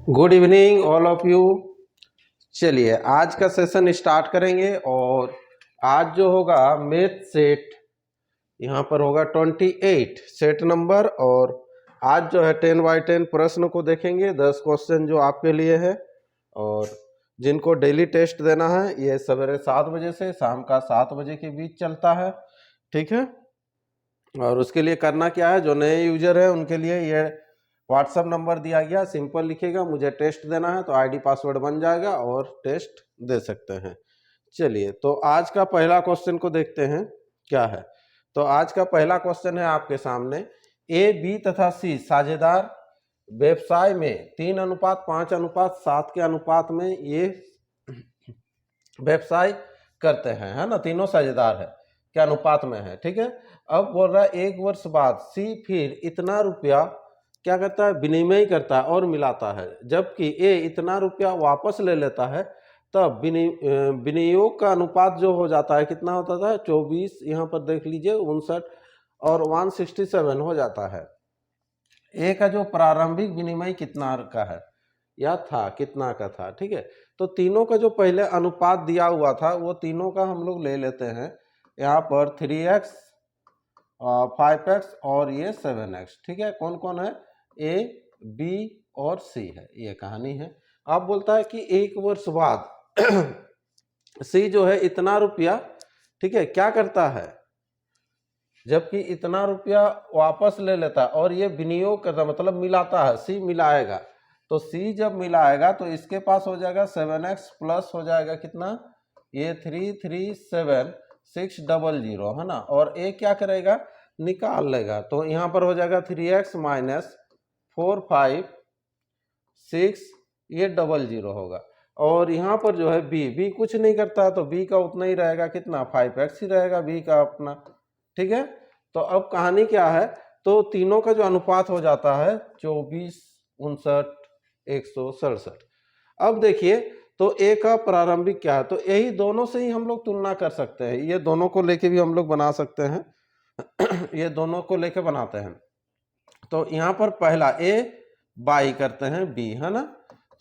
Good evening all of you. चलिए आज का सेशन स्टार्ट करेंगे और आज जो होगा मैथ सेट यहाँ पर होगा 28 सेट नंबर। और आज जो है 10x10 प्रश्न को देखेंगे, 10 क्वेश्चन जो आपके लिए है और जिनको डेली टेस्ट देना है ये सवेरे 7 बजे से शाम का 7 बजे के बीच चलता है, ठीक है। और उसके लिए करना क्या है, जो नए यूजर है उनके लिए ये व्हाट्सएप नंबर दिया गया, सिंपल लिखेगा मुझे टेस्ट देना है तो आईडी पासवर्ड बन जाएगा और टेस्ट दे सकते हैं। चलिए तो आज का पहला क्वेश्चन को देखते हैं क्या है। तो आज का पहला क्वेश्चन है आपके सामने, ए बी तथा सी साझेदार व्यवसाय में 3:5:7 के अनुपात में ये व्यवसाय करते हैं, है ना। तीनों साझेदार है क्या अनुपात में है, ठीक है। अब बोल रहा है 1 वर्ष बाद सी फिर इतना रुपया क्या करता है, विनिमय करता है और मिलाता है, जबकि ए इतना रुपया वापस ले लेता है, तब विनियोग का अनुपात जो हो जाता है कितना होता था, 24, यहाँ पर देख लीजिए 59 और 167 हो जाता है। ए का जो प्रारंभिक विनिमय कितना का है या था, कितना का था, ठीक है। तो तीनों का जो पहले अनुपात दिया हुआ था वो तीनों का हम लोग ले लेते हैं। यहाँ पर 3x 5x और ये 7x, ठीक है। कौन कौन है, ए बी और सी है, ये कहानी है। अब बोलता है कि 1 वर्ष बाद सी जो है इतना रुपया, ठीक है, क्या करता है, जबकि इतना रुपया वापस ले लेता है और ये विनियोग करता मतलब मिलाता है, सी मिलाएगा। तो सी जब मिलाएगा तो इसके पास हो जाएगा 7x प्लस हो जाएगा कितना, ये 337,600 है ना। और ए क्या करेगा, निकाल लेगा। तो यहाँ पर हो जाएगा 3x माइनस 456 ये 00 होगा। और यहाँ पर जो है बी कुछ नहीं करता तो बी का उतना ही रहेगा, कितना 5x ही रहेगा बी का अपना, ठीक है। तो अब कहानी क्या है, तो तीनों का जो अनुपात हो जाता है 24, 59, 167। अब देखिए तो ए का प्रारंभिक क्या है, तो यही दोनों से ही हम लोग तुलना कर सकते हैं, ये दोनों को लेके भी हम लोग बना सकते हैं ये दोनों को लेके बनाते हैं। तो यहाँ पर पहला ए बाई करते हैं बी, है ना।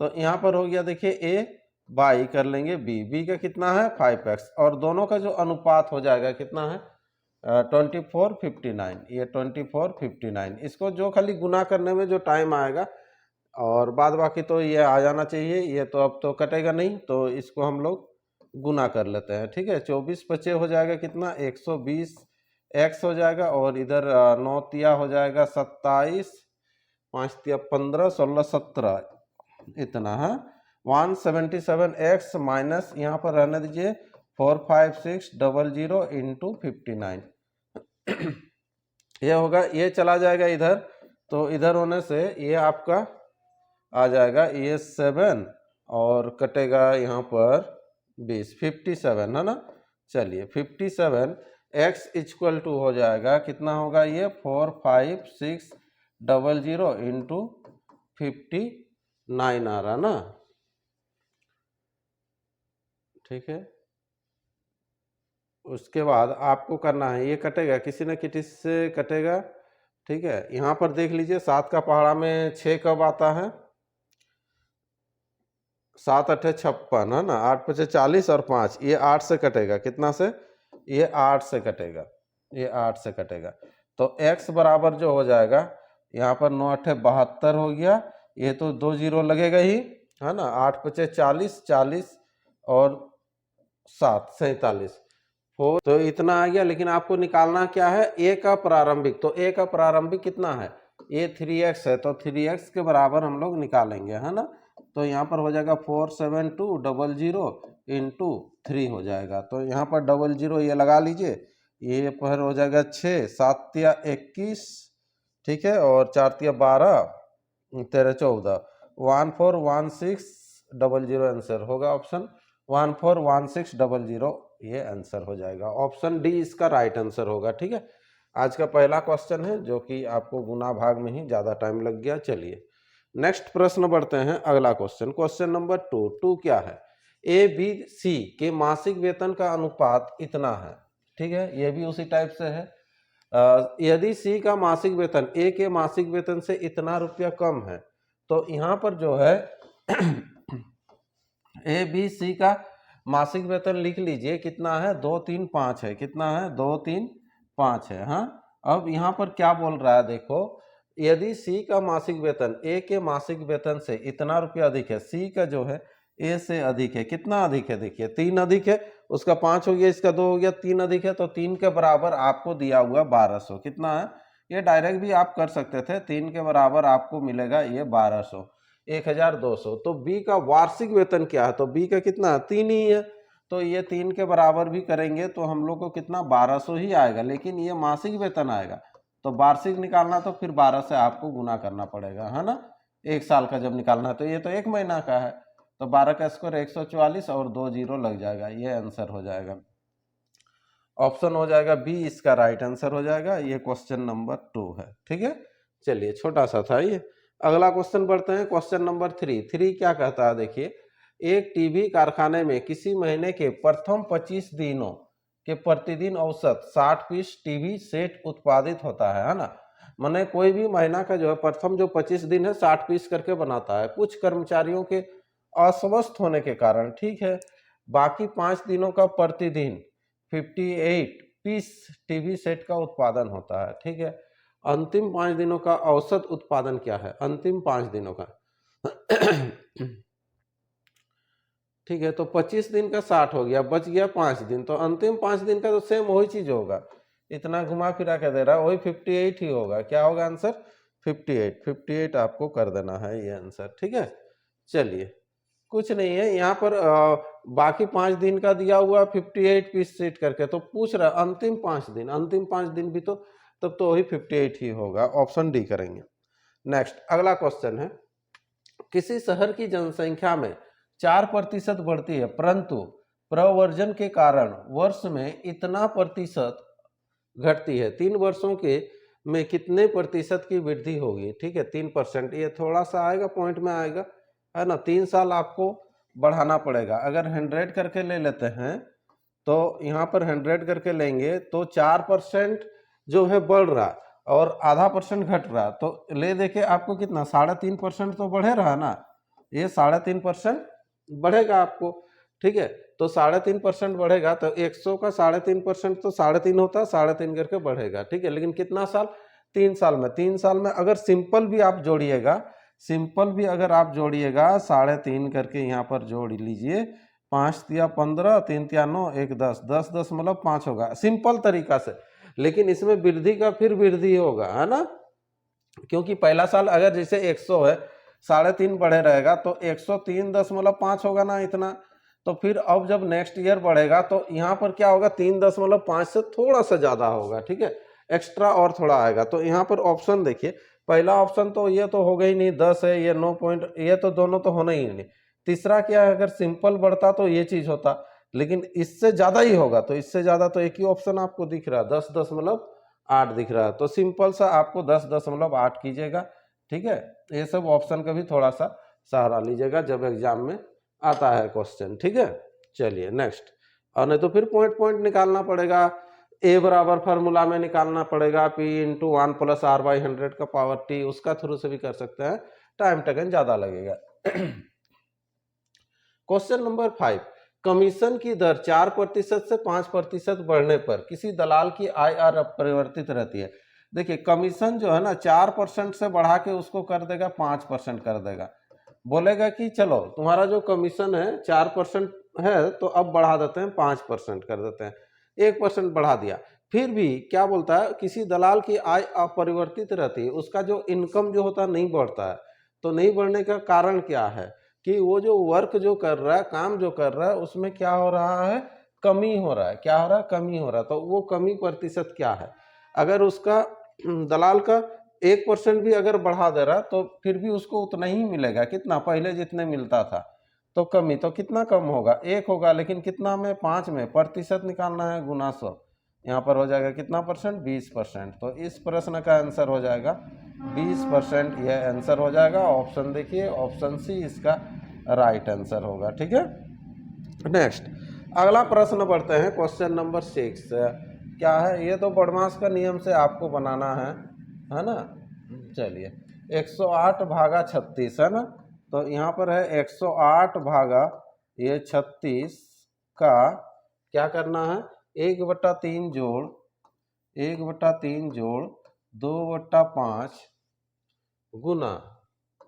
तो यहाँ पर हो गया, देखिए ए बाई कर लेंगे बी का कितना है 5x और दोनों का जो अनुपात हो जाएगा कितना है 24:59, ये 24:59। इसको जो खाली गुना करने में जो टाइम आएगा और बाद बाकी तो ये आ जाना चाहिए, ये तो अब तो कटेगा नहीं, तो इसको हम लोग गुना कर लेते हैं, ठीक है। 24 बचे हो जाएगा कितना 120 x हो जाएगा और इधर 9 तिया हो जाएगा 27, 5 तिया 15, 16, 17 इतना है 177x माइनस यहाँ पर रहने दीजिए 45600 इंटू 59 ये होगा, ये चला जाएगा इधर, तो इधर होने से ये आपका आ जाएगा ये 7 और कटेगा यहाँ पर 20, 57 है ना। चलिए 57 x इक्वल टू हो जाएगा कितना होगा, ये 45600 इंटू 59 आ रहा ना, ठीक है। उसके बाद आपको करना है, ये कटेगा किसी न किसी से कटेगा, ठीक है। यहाँ पर देख लीजिए 7 का पहाड़ा में 6 कब आता है, 7 8 56 है ना, 8 5 40 और 5 ये 8 से कटेगा, कितना से, ये 8 से कटेगा, ये 8 से कटेगा। तो x बराबर जो हो जाएगा यहाँ पर 9 8 72 हो गया, ये तो 2 0 लगेगा ही, है ना। 8 5 40, 40 और 7 47 तो इतना आ गया। लेकिन आपको निकालना क्या है, ए का प्रारंभिक, तो ए का प्रारंभिक कितना है, ये 3x है, तो 3x के बराबर हम लोग निकालेंगे, है ना। तो यहाँ पर हो जाएगा 47200 इंटू 3 हो जाएगा, तो यहाँ पर 00 ये लगा लीजिए, ये पर हो जाएगा 6, 7 तिया 21, ठीक है, और 4 तिया 12, 13 14, 141600 आंसर होगा, ऑप्शन 141600 ये आंसर हो जाएगा, ऑप्शन डी इसका राइट आंसर होगा, ठीक है। आज का पहला क्वेश्चन है जो कि आपको गुना भाग में ही ज्यादा टाइम लग गया। चलिए नेक्स्ट प्रश्न बढ़ते हैं, अगला क्वेश्चन, क्वेश्चन नंबर 2 क्या है, ए बी सी के मासिक वेतन का अनुपात इतना है, ठीक है। ये भी उसी टाइप से है, यदि सी का मासिक वेतन ए के मासिक वेतन से इतना रुपया कम है, तो यहाँ पर जो है ए बी सी का मासिक वेतन लिख लीजिए, कितना है 235 है, कितना है 235 है। हाँ, अब यहाँ पर क्या बोल रहा है देखो, यदि सी का मासिक वेतन ए के मासिक वेतन से इतना रुपया अधिक है, सी का जो है ए से अधिक है, कितना अधिक है देखिए 3 अधिक है, उसका 5 हो गया, इसका 2 हो गया, 3 अधिक है, तो 3 के बराबर आपको दिया हुआ 1200, कितना है, ये डायरेक्ट भी आप कर सकते थे, 3 के बराबर आपको मिलेगा ये 1200, 1200। तो बी का वार्षिक वेतन क्या है, तो बी का कितना है 3 ही है, तो ये 3 के बराबर भी करेंगे तो हम लोग को कितना 1200 ही आएगा, लेकिन ये मासिक वेतन आएगा, तो वार्षिक निकालना तो फिर 12 से आपको गुना करना पड़ेगा, है ना। एक साल का जब निकालना है तो ये तो एक महीना का है, तो 12 का स्क्वायर 144 और 2 जीरो लग जाएगा, ये आंसर हो जाएगा, ऑप्शन हो जाएगा बी इसका राइट आंसर हो जाएगा। ये क्वेश्चन नंबर 2 है, ठीक है। चलिए छोटा सा था ये। अगला क्वेश्चन पढ़ते हैं, क्वेश्चन नंबर 3 क्या कहता है देखिए, एक टीवी कारखाने में किसी महीने के प्रथम 25 दिनों के प्रतिदिन औसत 60 पीस टीवी सेट उत्पादित होता है ना। माने कोई भी महीना का जो है प्रथम जो 25 दिन है 60 पीस करके बनाता है, कुछ कर्मचारियों के अस्वस्थ होने के कारण, ठीक है, बाकी 5 दिनों का प्रतिदिन 58 पीस टीवी सेट का उत्पादन होता है, ठीक है। अंतिम 5 दिनों का औसत उत्पादन क्या है, अंतिम 5 दिनों का ठीक है, तो 25 दिन का 60 हो गया, बच गया 5 दिन, तो अंतिम 5 दिन का तो सेम वही चीज होगा, इतना घुमा फिरा के दे रहा है, वही 58 ही होगा, क्या होगा आंसर 58 आपको कर देना है ये आंसर, ठीक है। चलिए कुछ नहीं है यहाँ पर, बाकी 5 दिन का दिया हुआ 58 पीस सेट करके, तो पूछ रहा अंतिम 5 दिन, अंतिम 5 दिन भी तो तब तो वही 58 ही होगा, ऑप्शन डी करेंगे। नेक्स्ट अगला क्वेश्चन है, किसी शहर की जनसंख्या में 4% बढ़ती है, परंतु प्रव्रजन के कारण वर्ष में इतना प्रतिशत घटती है, 3 वर्षों के में कितने प्रतिशत की वृद्धि होगी, ठीक है 3%, ये थोड़ा सा आएगा पॉइंट में आएगा, है ना। 3 साल आपको बढ़ाना पड़ेगा, अगर 100 करके ले लेते हैं तो यहाँ पर 100 करके लेंगे तो 4% जो है बढ़ रहा और आधा % घट रहा, तो ले देके आपको कितना 3.5% तो बढ़े रहा ना, ये 3.5% बढ़ेगा आपको, ठीक है। तो 3.5% बढ़ेगा, तो 100 का 3.5% तो 3.5 होता है, 3.5 करके बढ़ेगा, ठीक है। लेकिन कितना साल, 3 साल में, 3 साल में अगर सिंपल भी आप जोड़िएगा, सिंपल भी अगर आप जोड़िएगा 3.5 करके यहाँ पर जोड़ लीजिए, 5 तिया 15, 3 तिया 9, 1 10, 10 10 मतलब 5 होगा सिंपल तरीका से, लेकिन इसमें वृद्धि का फिर वृद्धि होगा, है ना, क्योंकि पहला साल अगर जैसे 100 है 3.5 बढ़े रहेगा तो 103.5 होगा ना इतना, तो फिर अब जब नेक्स्ट ईयर बढ़ेगा तो यहाँ पर क्या होगा 3.5 से थोड़ा सा ज्यादा होगा, ठीक है, एक्स्ट्रा और थोड़ा आएगा। तो यहाँ पर ऑप्शन देखिए, पहला ऑप्शन तो ये तो होगा ही नहीं, 10 है, ये 9 पॉइंट, ये तो दोनों तो होना ही नहीं। तीसरा क्या है, अगर सिंपल बढ़ता तो ये चीज होता, लेकिन इससे ज्यादा ही होगा, तो इससे ज्यादा तो एक ही ऑप्शन आपको दिख रहा है 10.8 दिख रहा है, तो सिंपल सा आपको 10.8 कीजिएगा, ठीक है। ये सब ऑप्शन का भी थोड़ा सा सहारा लीजिएगा जब एग्जाम में आता है क्वेश्चन, ठीक है। चलिए नेक्स्ट, और नहीं तो फिर पॉइंट पॉइंट निकालना पड़ेगा, ए बराबर फार्मूला में निकालना पड़ेगा, P × 1 + R/100 का पावर T, उसका थ्रू से भी कर सकते हैं, टाइम टेकन ज्यादा लगेगा। क्वेश्चन नंबर 5, कमीशन की दर 4% से 5% बढ़ने पर किसी दलाल की आय अपरिवर्तित रहती है। देखिए कमीशन जो है ना 4% से बढ़ा के उसको कर देगा 5% कर देगा, बोलेगा कि चलो तुम्हारा जो कमीशन है 4% है तो अब बढ़ा देते हैं 5% कर देते हैं, 1% बढ़ा दिया, फिर भी क्या बोलता है किसी दलाल की आय अपरिवर्तित रहती है, उसका जो इनकम जो होता है नहीं बढ़ता है। तो नहीं बढ़ने का कारण क्या है कि वो जो वर्क जो कर रहा है, काम जो कर रहा है, उसमें क्या हो रहा है, कमी हो रहा है, क्या हो रहा है, कमी हो रहा है। तो वो कमी प्रतिशत क्या है, अगर उसका दलाल का 1% भी अगर बढ़ा दे रहा तो फिर भी उसको उतना ही मिलेगा, कितना पहले जितने मिलता था, तो कमी तो कितना कम होगा, 1 होगा, लेकिन कितना में 5 में प्रतिशत निकालना है गुना 100, यहाँ पर हो जाएगा कितना %, 20%। तो इस प्रश्न का आंसर हो जाएगा 20%, यह आंसर हो जाएगा। ऑप्शन देखिए, ऑप्शन सी इसका राइट आंसर होगा, ठीक है। नेक्स्ट अगला प्रश्न पढ़ते हैं, क्वेश्चन नंबर 6 क्या है, ये तो बदमाश का नियम से आपको बनाना है ना। चलिए 108 भागा 36 है ना, तो यहाँ पर है 108 भागा ये 36 का क्या करना है, 1/3 जोड़ 1/3 जोड़ 2/5 गुना,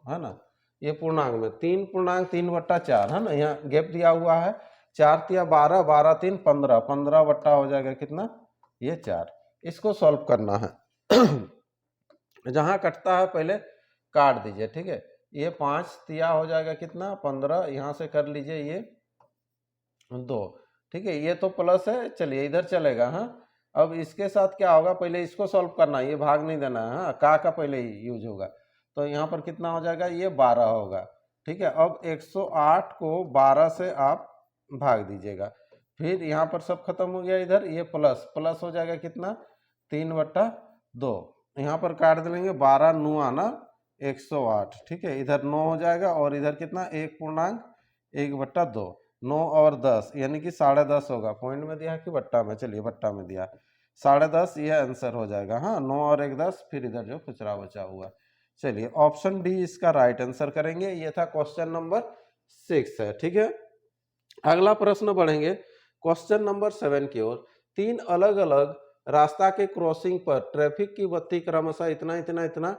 है ना, ये पूर्णांक में 3.3/4 है ना, यहाँ गैप दिया हुआ है, 4 तिया 12, 12 3 15, 15 बट्टा हो जाएगा कितना, ये 4। इसको सॉल्व करना है। जहां कटता है पहले काट दीजिए, ठीक है। ये 5 तिया हो जाएगा कितना, 15, यहां से कर लीजिए ये 2, ठीक है। ये तो प्लस है, चलिए इधर चलेगा। हाँ, अब इसके साथ क्या होगा, पहले इसको सॉल्व करना है, ये भाग नहीं देना है। हाँ, का पहले ही यूज होगा, तो यहाँ पर कितना हो जाएगा, ये 12 होगा, ठीक है। अब 108 को 12 से आप भाग दीजिएगा, फिर यहाँ पर सब खत्म हो गया, इधर ये प्लस प्लस हो जाएगा कितना, 3/2, यहाँ पर काट देंगे 12 9 आना 108, ठीक है। इधर 9 हो जाएगा और इधर कितना, 1.1/2, 9 और 10 यानी कि 10.5 होगा। पॉइंट में दिया कि बट्टा में, चलिए बट्टा में दिया 10.5, ये आंसर हो जाएगा। हाँ, 9 और 1 10, फिर इधर जो खुचरा बचा हुआ। चलिए ऑप्शन डी इसका राइट आंसर करेंगे। ये था क्वेश्चन नंबर 6 है, ठीक है। अगला प्रश्न बढ़ेंगे क्वेश्चन नंबर 7 की ओर। 3 अलग अलग रास्ता के क्रॉसिंग पर ट्रैफिक की बत्ती क्रमशः इतना इतना इतना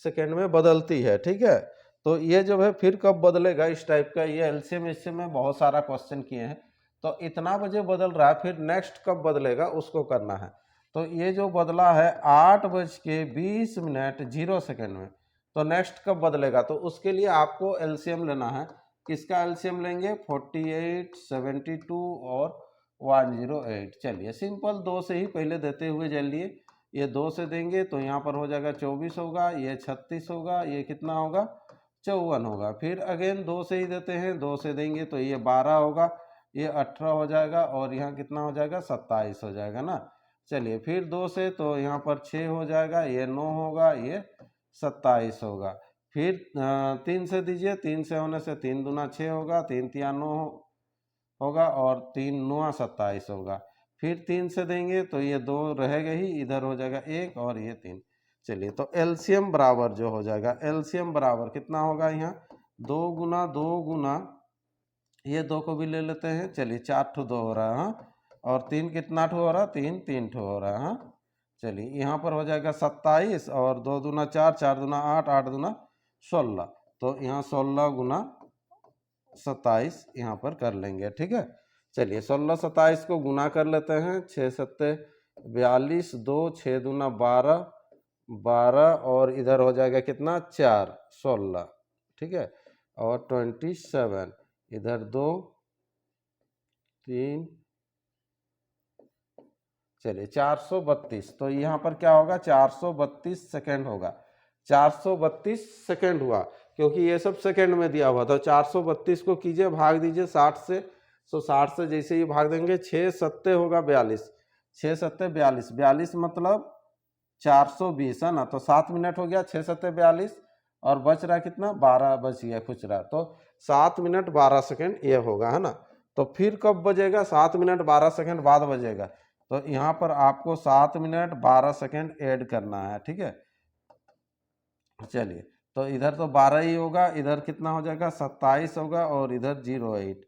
सेकेंड में बदलती है, ठीक है। तो ये जो है फिर कब बदलेगा, इस टाइप का ये एलसीएम इससे में बहुत सारा क्वेश्चन किए हैं। तो इतना बजे बदल रहा है, फिर नेक्स्ट कब बदलेगा उसको करना है। तो ये जो बदला है 8:20 में, तो नेक्स्ट कब बदलेगा, तो उसके लिए आपको एलसीएम लेना है। किसका एलसीएम लेंगे, 48, 72 और 108। चलिए सिंपल 2 से ही पहले देते हुए चलिए, ये 2 से देंगे तो यहाँ पर हो जाएगा 24 होगा, ये 36 होगा, ये कितना होगा 54 होगा। फिर अगेन 2 से ही देते हैं, 2 से देंगे तो ये 12 होगा, ये 18 हो जाएगा और यहाँ कितना हो जाएगा 27 हो जाएगा ना। चलिए फिर 2 से तो यहाँ पर 6 हो जाएगा, ये 9 होगा, ये 27 होगा। फिर 3 से दीजिए, 3 से होने से 3 दूना 6 होगा, 3 तिया 9 होगा और 3 9 27 होगा। फिर 3 से देंगे तो ये 2 रहेगा ही, इधर हो जाएगा 1 और ये 3। चलिए तो एलसीएम बराबर जो हो जाएगा, एलसीएम बराबर कितना होगा, यहाँ 2 गुना 2 गुना ये 2 को भी ले लेते हैं, चलिए 4 ठो 2 हो रहा है। हाँ, और 3 कितना ठो हो रहा है, 3 3 ठो हो रहा है। हाँ, चलिए यहाँ पर हो जाएगा 27 और 2 दूना 4, 4 दूना 8, 8 दूना 16, तो यहाँ 16 गुना 27 यहाँ पर कर लेंगे, ठीक है। चलिए 16 27 को गुना कर लेते हैं, 6 7 42, 2 6 दूना 12, 12 और इधर हो जाएगा कितना 4 16, ठीक है, और 27 इधर 2 3, चलिए 432, तो यहाँ पर क्या होगा 432 सेकेंड होगा, 432 सेकेंड हुआ, क्योंकि ये सब सेकेंड में दिया हुआ था। 432 को कीजिए भाग दीजिए 60 से, तो 60 से जैसे ही भाग देंगे 6 7 होगा 42, 6 7 42, 42 मतलब 420 है ना, तो 7 मिनट हो गया, 6 7 42 और बच रहा कितना 12 बच गया कुछ रहा, तो 7 मिनट 12 सेकेंड ये होगा, है ना। तो फिर कब बजेगा, 7 मिनट 12 सेकेंड बाद बजेगा, तो यहाँ पर आपको 7 मिनट 12 सेकेंड ऐड करना है, ठीक है। चलिए तो इधर तो 12 ही होगा, इधर कितना हो जाएगा 27 होगा और इधर 08,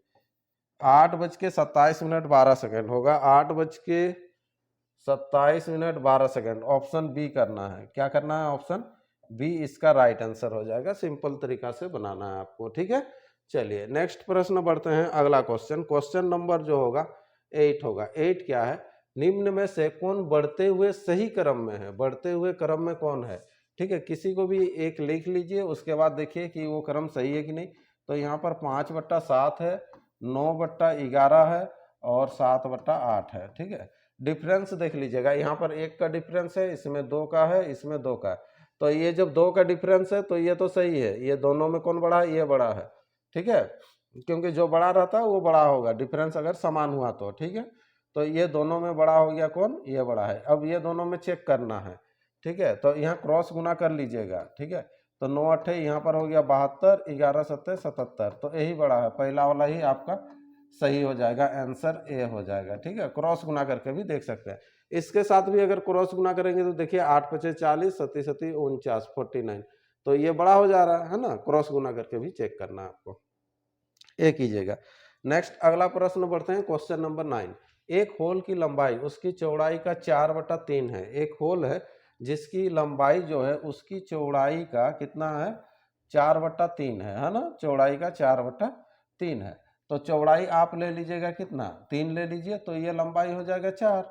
8:27 12 सेकेंड होगा, 8:27 12 सेकेंड। ऑप्शन बी करना है, क्या करना है, ऑप्शन बी इसका राइट आंसर हो जाएगा। सिंपल तरीका से बनाना है आपको, ठीक है। चलिए नेक्स्ट प्रश्न बढ़ते हैं, अगला क्वेश्चन, क्वेश्चन नंबर जो होगा 8 होगा। 8 क्या है, निम्न में से कौन बढ़ते हुए सही क्रम में है, बढ़ते हुए क्रम में कौन है, ठीक है। किसी को भी एक लिख लीजिए, उसके बाद देखिए कि वो क्रम सही है कि नहीं। तो यहाँ पर 5/7 है, 9/11 है और 7/8 है, ठीक है। डिफरेंस देख लीजिएगा, यहाँ पर 1 का डिफरेंस है, इसमें 2 का है, इसमें 2 का है। तो ये जब 2 का डिफरेंस है तो ये तो सही है, ये दोनों में कौन बड़ा है, ये बड़ा है, ठीक है, क्योंकि जो बड़ा रहता है वो बड़ा होगा, डिफरेंस अगर समान हुआ तो, ठीक है। तो ये दोनों में बड़ा हो गया कौन, ये बड़ा है। अब ये दोनों में चेक करना है, ठीक है। तो यहाँ क्रॉस गुना कर लीजिएगा, ठीक है। तो 9 8 यहाँ पर हो गया 72, 11 7 77, तो यही बड़ा है, पहला वाला ही आपका सही हो जाएगा, आंसर ए हो जाएगा, ठीक है। क्रॉस गुना करके भी देख सकते हैं। इसके साथ भी अगर क्रॉस गुना करेंगे तो देखिए 8 5 40, 7 7 49, तो ये बड़ा हो जा रहा है ना, क्रॉस गुना करके भी चेक करना है आपको, ये कीजिएगा। नेक्स्ट अगला प्रश्न बढ़ते हैं, क्वेश्चन नंबर 9। एक होल की लंबाई उसकी चौड़ाई का 4/3 है। एक होल है जिसकी लंबाई जो है उसकी चौड़ाई का कितना है, 4/3 है ना, चौड़ाई का 4/3 है। तो चौड़ाई आप ले लीजिएगा कितना, 3 ले लीजिए, तो ये लंबाई हो जाएगा 4,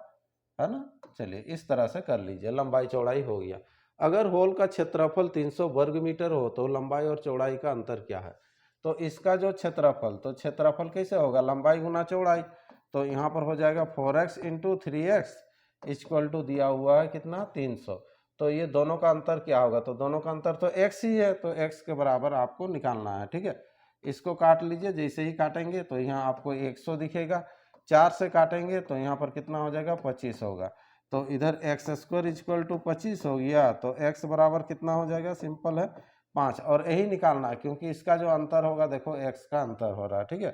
है ना। चलिए इस तरह से कर लीजिए, लंबाई चौड़ाई हो गया। अगर होल का क्षेत्रफल 300 वर्ग मीटर हो तो लंबाई और चौड़ाई का अंतर क्या है। तो इसका जो क्षेत्रफल, तो क्षेत्रफल कैसे होगा, लंबाई गुना चौड़ाई। तो यहाँ पर हो जाएगा 4x into 3x equal to दिया हुआ है कितना, 300। तो ये दोनों का अंतर क्या होगा, तो दोनों का अंतर तो x ही है, तो x के बराबर आपको निकालना है, ठीक है। इसको काट लीजिए, जैसे ही काटेंगे तो यहाँ आपको 100 दिखेगा, 4 से काटेंगे तो यहाँ पर कितना हो जाएगा, 25 होगा। तो इधर x² इक्वल टू 25 हो गया, तो x बराबर कितना हो जाएगा, सिंपल है 5, और यही निकालना है क्योंकि इसका जो अंतर होगा देखो x का अंतर हो रहा है, ठीक है।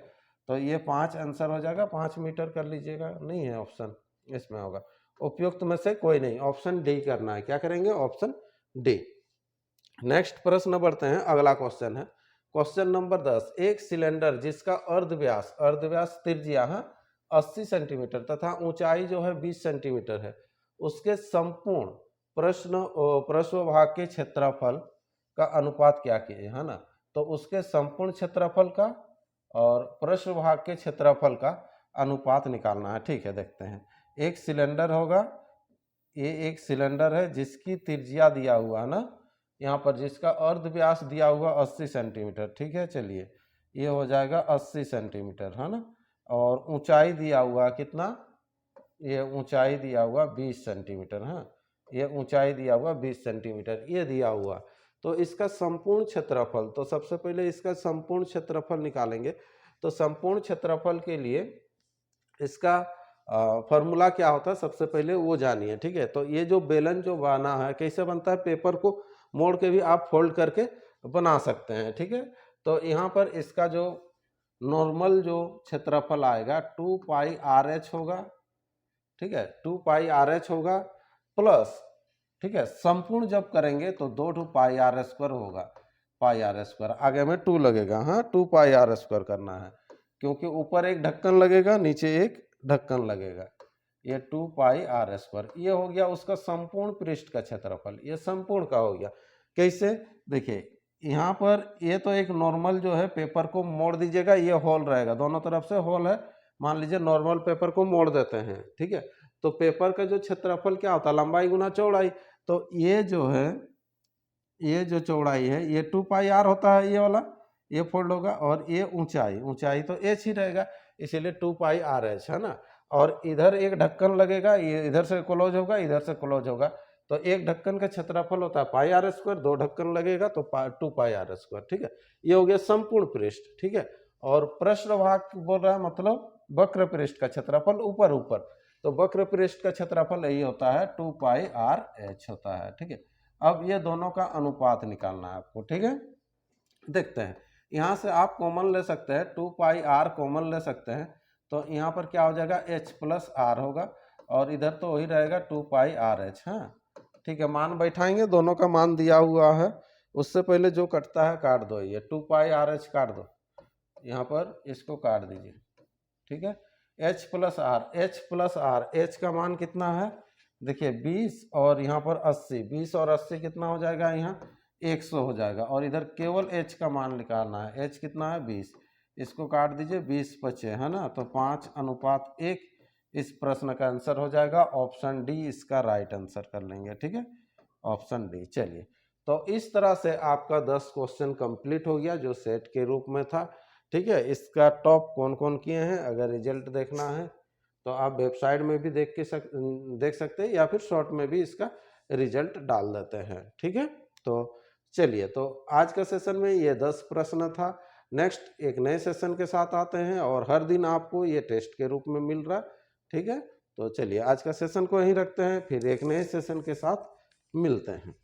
तो ये 5 आंसर हो जाएगा, 5 मीटर कर लीजिएगा, नहीं है ऑप्शन इसमें होगा, उपयुक्त में से कोई नहीं, ऑप्शन डी करना है। क्या करेंगे, ऑप्शन डी। नेक्स्ट प्रश्न बढ़ते हैं, अगला क्वेश्चन है क्वेश्चन नंबर 10। एक सिलेंडर जिसका अर्धव्यास त्रिज्या है 80 सेंटीमीटर तथा ऊंचाई जो है 20 सेंटीमीटर है, उसके संपूर्ण पृष्ठभाग के क्षेत्रफल का अनुपात क्या किए, है ना। तो उसके संपूर्ण क्षेत्रफल का और पृष्ठभाग के क्षेत्रफल का अनुपात निकालना है, ठीक है। देखते हैं, एक सिलेंडर होगा, ये एक सिलेंडर है जिसकी त्रिज्या दिया हुआ है ना, यहाँ पर जिसका अर्धव्यास दिया हुआ 80 सेंटीमीटर, ठीक है। चलिए ये हो जाएगा 80 सेंटीमीटर, है ना। और ऊंचाई दिया हुआ कितना, ये ऊंचाई दिया हुआ 20 सेंटीमीटर, हाँ, ये ऊंचाई दिया हुआ 20 सेंटीमीटर, ये दिया हुआ। तो इसका संपूर्ण क्षेत्रफल, तो सबसे पहले इसका संपूर्ण क्षेत्रफल निकालेंगे। तो संपूर्ण क्षेत्रफल के लिए इसका फॉर्मूला क्या होता है, सबसे पहले वो जानिए, ठीक है। तो ये जो बेलन जो बना है कैसे बनता है, पेपर को मोड़ के भी आप फोल्ड करके बना सकते हैं, ठीक है। तो यहाँ पर इसका जो नॉर्मल जो क्षेत्रफल आएगा 2πRh होगा, ठीक है, 2πRh होगा प्लस, ठीक है, संपूर्ण जब करेंगे तो 2πr² होगा, πr², आगे में 2 लगेगा, हाँ 2πr² करना है क्योंकि ऊपर एक ढक्कन लगेगा, नीचे एक ढक्कन लगेगा, ये 2πr²। ये हो गया उसका संपूर्ण पृष्ठ का क्षेत्रफल, ये संपूर्ण का हो गया। कैसे, देखिए यहाँ पर ये तो एक नॉर्मल जो है पेपर को मोड़ दीजिएगा, ये होल रहेगा, दोनों तरफ से होल है, मान लीजिए नॉर्मल पेपर को मोड़ देते हैं, ठीक है। तो पेपर का जो क्षेत्रफल क्या होता है, लंबाई गुना चौड़ाई। तो ये जो है, ये जो चौड़ाई है ये 2πr होता है, ये वाला ये फोल्ड होगा, और ये ऊंचाई तो h ही रहेगा, इसीलिए 2πRh, है ना। और इधर एक ढक्कन लगेगा, ये इधर से क्लोज होगा, इधर से क्लोज होगा, तो एक ढक्कन का क्षेत्रफल होता है πr², 2 ढक्कन लगेगा तो 2πr², ठीक है। ये हो गया संपूर्ण पृष्ठ, ठीक है। और पृष्ठभाग बोल रहा है मतलब वक्र पृष्ठ का क्षेत्रफल ऊपर, तो वक्र पृष्ठ का क्षेत्रफल यही होता है 2πRh होता है, ठीक है। अब ये दोनों का अनुपात निकालना है आपको, ठीक है। देखते हैं, यहाँ से आप कॉमन ले सकते हैं, 2πr कॉमन ले सकते हैं, तो यहाँ पर क्या हो जाएगा, h + r होगा, और इधर तो वही रहेगा 2πRh, हाँ, ठीक है। मान बैठाएंगे, दोनों का मान दिया हुआ है, उससे पहले जो कटता है काट दो, ये 2πRh काट दो, यहाँ पर इसको काट दीजिए, ठीक है। h + r, h का मान कितना है, देखिए 20, और यहाँ पर 80, 20 और 80 कितना हो जाएगा, यहाँ 100 हो जाएगा, और इधर केवल h का मान निकालना है, h कितना है 20, इसको काट दीजिए, 20 बचे, है ना। तो 5:1 इस प्रश्न का आंसर हो जाएगा, ऑप्शन डी इसका राइट आंसर कर लेंगे, ठीक है, ऑप्शन डी। चलिए, तो इस तरह से आपका 10 क्वेश्चन कंप्लीट हो गया जो सेट के रूप में था, ठीक है। इसका टॉप कौन कौन किए हैं, अगर रिजल्ट देखना है तो आप वेबसाइट में भी देख सकते हैं, या फिर शॉर्ट में भी इसका रिजल्ट डाल देते हैं, ठीक है। तो चलिए, तो आज का सेशन में ये 10 प्रश्न था। नेक्स्ट एक नए सेशन के साथ आते हैं, और हर दिन आपको ये टेस्ट के रूप में मिल रहा, ठीक है। तो चलिए आज का सेशन को यहीं रखते हैं, फिर एक नए सेशन के साथ मिलते हैं।